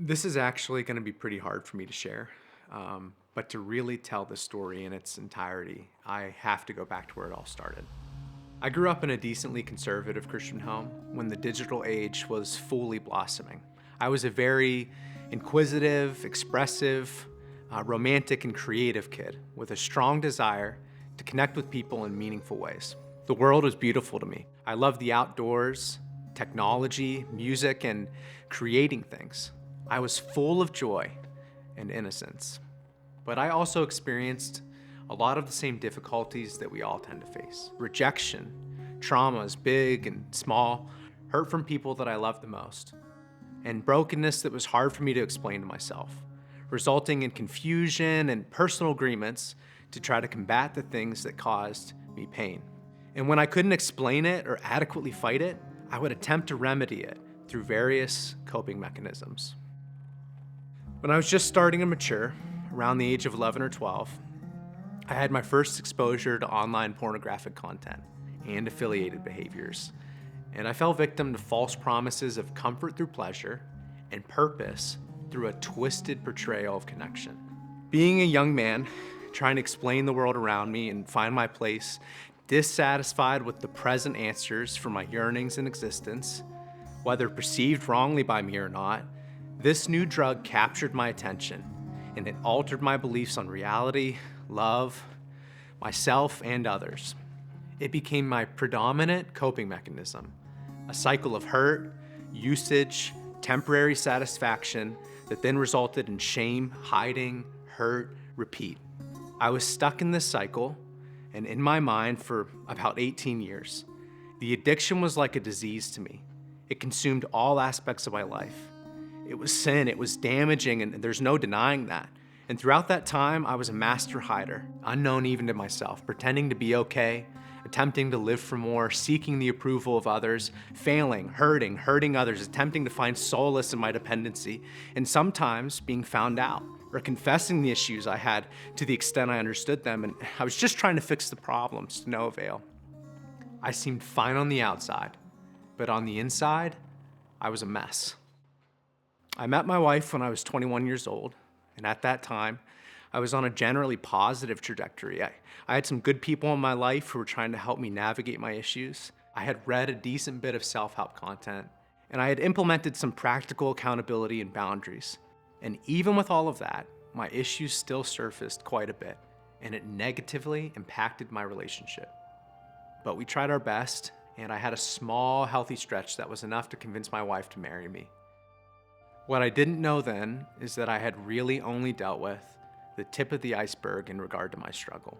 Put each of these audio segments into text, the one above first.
This is actually going to be pretty hard for me to share, but to really tell the story in its entirety, I have to go back to where it all started. I grew up in a decently conservative Christian home when the digital age was fully blossoming. I was a very inquisitive, expressive, romantic, and creative kid with a strong desire to connect with people in meaningful ways. The world was beautiful to me. I loved the outdoors, technology, music, and creating things. I was full of joy and innocence. But I also experienced a lot of the same difficulties that we all tend to face. Rejection, traumas, big and small, hurt from people that I loved the most, and brokenness that was hard for me to explain to myself, resulting in confusion and personal agreements to try to combat the things that caused me pain. And when I couldn't explain it or adequately fight it, I would attempt to remedy it through various coping mechanisms. When I was just starting to mature, around the age of 11 or 12, I had my first exposure to online pornographic content and affiliated behaviors, and I fell victim to false promises of comfort through pleasure and purpose through a twisted portrayal of connection. Being a young man, trying to explain the world around me and find my place, dissatisfied with the present answers for my yearnings in existence, whether perceived wrongly by me or not, this new drug captured my attention, and it altered my beliefs on reality, love, myself, and others. It became my predominant coping mechanism, a cycle of hurt, usage, temporary satisfaction that then resulted in shame, hiding, hurt, repeat. I was stuck in this cycle and in my mind for about 18 years. The addiction was like a disease to me. It consumed all aspects of my life. It was sin, it was damaging, and there's no denying that. And throughout that time, I was a master hider, unknown even to myself, pretending to be okay, attempting to live for more, seeking the approval of others, failing, hurting others, attempting to find solace in my dependency, and sometimes being found out or confessing the issues I had to the extent I understood them, and I was just trying to fix the problems to no avail. I seemed fine on the outside, but on the inside, I was a mess. I met my wife when I was 21 years old, and at that time, I was on a generally positive trajectory. I had some good people in my life who were trying to help me navigate my issues. I had read a decent bit of self-help content, and I had implemented some practical accountability and boundaries. And even with all of that, my issues still surfaced quite a bit, and it negatively impacted my relationship. But we tried our best, and I had a small, healthy stretch that was enough to convince my wife to marry me. What I didn't know then is that I had really only dealt with the tip of the iceberg in regard to my struggle.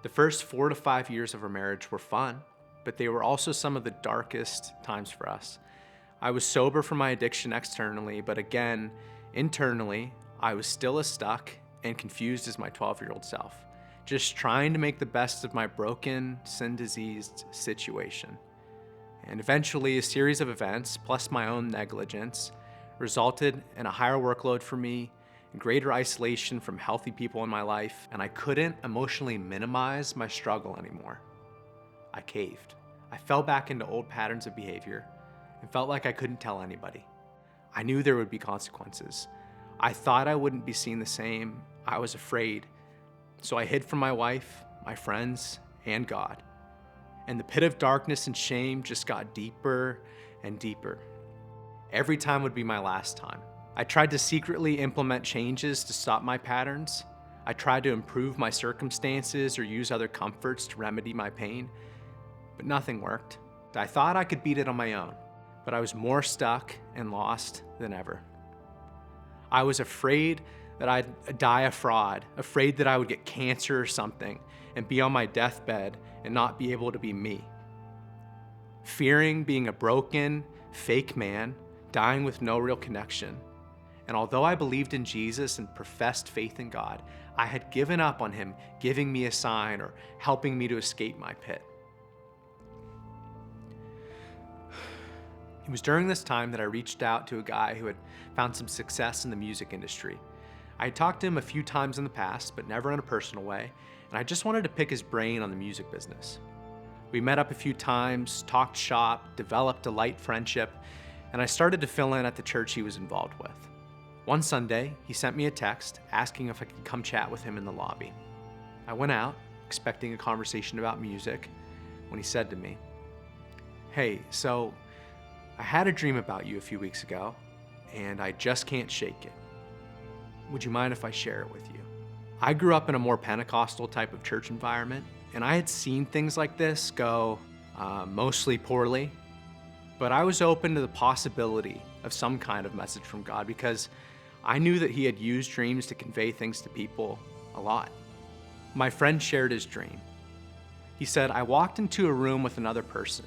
The first 4 to 5 years of our marriage were fun, but they were also some of the darkest times for us. I was sober from my addiction externally, but again, internally, I was still as stuck and confused as my 12-year-old self, just trying to make the best of my broken, sin-diseased situation. And eventually, a series of events, plus my own negligence, resulted in a higher workload for me, greater isolation from healthy people in my life, and I couldn't emotionally minimize my struggle anymore. I caved. I fell back into old patterns of behavior and felt like I couldn't tell anybody. I knew there would be consequences. I thought I wouldn't be seen the same. I was afraid. So I hid from my wife, my friends, and God. And the pit of darkness and shame just got deeper and deeper. Every time would be my last time. I tried to secretly implement changes to stop my patterns. I tried to improve my circumstances or use other comforts to remedy my pain, but nothing worked. I thought I could beat it on my own, but I was more stuck and lost than ever. I was afraid that I'd die a fraud, afraid that I would get cancer or something and be on my deathbed and not be able to be me. Fearing being a broken, fake man, dying with no real connection. And although I believed in Jesus and professed faith in God, I had given up on him giving me a sign or helping me to escape my pit. It was during this time that I reached out to a guy who had found some success in the music industry. I had talked to him a few times in the past, but never in a personal way, and I just wanted to pick his brain on the music business. We met up a few times, talked shop, developed a light friendship, and I started to fill in at the church he was involved with. One Sunday, he sent me a text asking if I could come chat with him in the lobby. I went out, expecting a conversation about music, when he said to me, "Hey, so I had a dream about you a few weeks ago, and I just can't shake it. Would you mind if I share it with you?" I grew up in a more Pentecostal type of church environment, and I had seen things like this go mostly poorly, but I was open to the possibility of some kind of message from God because I knew that he had used dreams to convey things to people a lot. My friend shared his dream. He said, "I walked into a room with another person.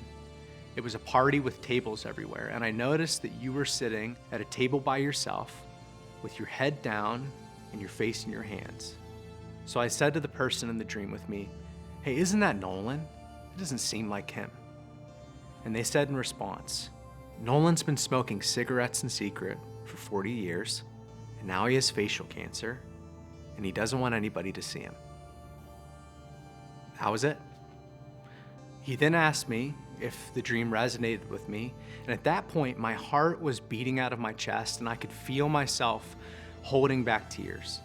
It was a party with tables everywhere, and I noticed that you were sitting at a table by yourself with your head down and your face in your hands. So I said to the person in the dream with me, 'Hey, isn't that Nolan? It doesn't seem like him.' And they said in response, 'Nolan's been smoking cigarettes in secret for 40 years, and now he has facial cancer, and he doesn't want anybody to see him.'" That was it. He then asked me if the dream resonated with me, and at that point, my heart was beating out of my chest, and I could feel myself holding back tears.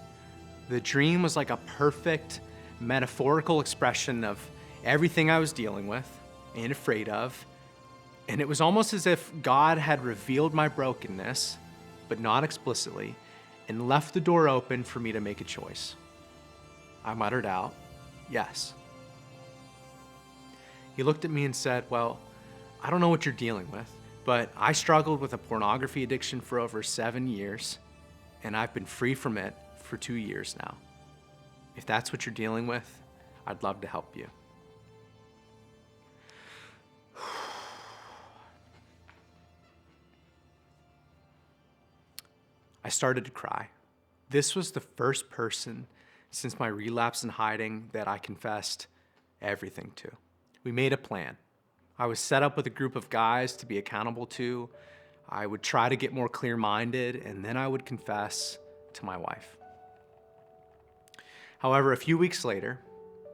The dream was like a perfect metaphorical expression of everything I was dealing with and afraid of, and it was almost as if God had revealed my brokenness, but not explicitly, and left the door open for me to make a choice. I muttered out, "Yes." He looked at me and said, "Well, I don't know what you're dealing with, but I struggled with a pornography addiction for over 7 years, and I've been free from it for 2 years now. If that's what you're dealing with, I'd love to help you." I started to cry. This was the first person since my relapse and hiding that I confessed everything to. We made a plan. I was set up with a group of guys to be accountable to. I would try to get more clear-minded, and then I would confess to my wife. However, a few weeks later,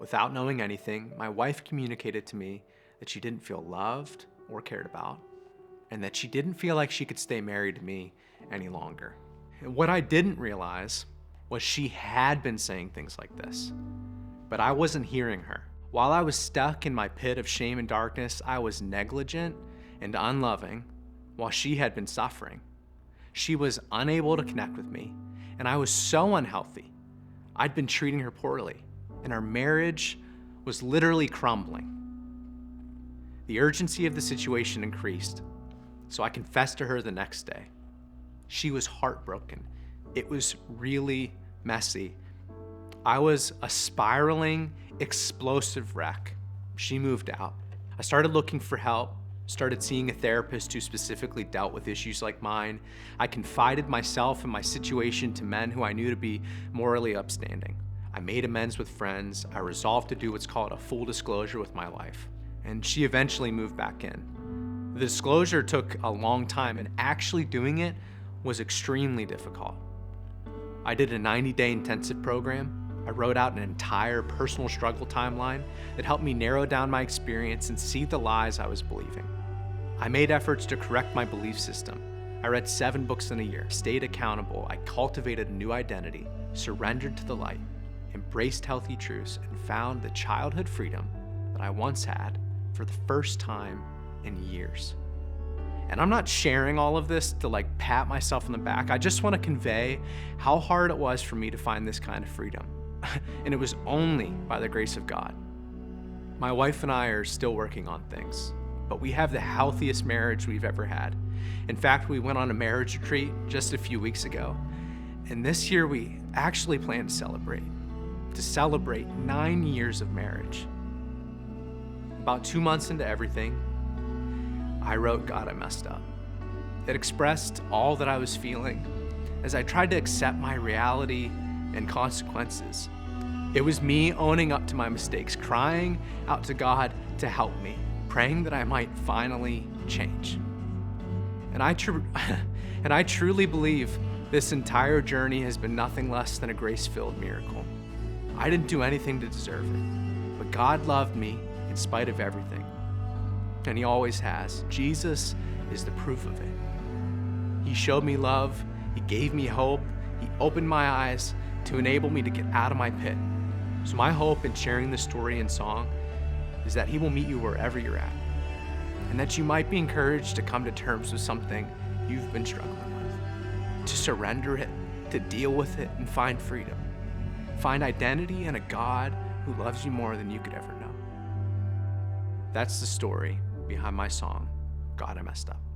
without knowing anything, my wife communicated to me that she didn't feel loved or cared about, and that she didn't feel like she could stay married to me any longer. And what I didn't realize was she had been saying things like this, but I wasn't hearing her. While I was stuck in my pit of shame and darkness, I was negligent and unloving while she had been suffering. She was unable to connect with me, and I was so unhealthy. I'd been treating her poorly, and our marriage was literally crumbling. The urgency of the situation increased, so I confessed to her the next day. She was heartbroken. It was really messy. I was a spiraling, explosive wreck. She moved out. I started looking for help, started seeing a therapist who specifically dealt with issues like mine. I confided myself and my situation to men who I knew to be morally upstanding. I made amends with friends. I resolved to do what's called a full disclosure with my wife. And she eventually moved back in. The disclosure took a long time, and actually doing it was extremely difficult. I did a 90-day intensive program. I wrote out an entire personal struggle timeline that helped me narrow down my experience and see the lies I was believing. I made efforts to correct my belief system. I read 7 books in a year, stayed accountable, I cultivated a new identity, surrendered to the light, embraced healthy truths, and found the childhood freedom that I once had for the first time in years. And I'm not sharing all of this to pat myself on the back. I just want to convey how hard it was for me to find this kind of freedom. And it was only by the grace of God. My wife and I are still working on things, but we have the healthiest marriage we've ever had. In fact, we went on a marriage retreat just a few weeks ago. And this year we actually plan to celebrate 9 years of marriage. About 2 months into everything, I wrote, "God, I messed up." It expressed all that I was feeling as I tried to accept my reality and consequences. It was me owning up to my mistakes, crying out to God to help me, praying that I might finally change. And I truly believe this entire journey has been nothing less than a grace-filled miracle. I didn't do anything to deserve it, but God loved me in spite of everything. And he always has. Jesus is the proof of it. He showed me love. He gave me hope. He opened my eyes to enable me to get out of my pit. So my hope in sharing this story in song is that He will meet you wherever you're at, and that you might be encouraged to come to terms with something you've been struggling with, to surrender it, to deal with it, and find freedom. Find identity in a God who loves you more than you could ever know. That's the story behind my song, God, I Messed Up.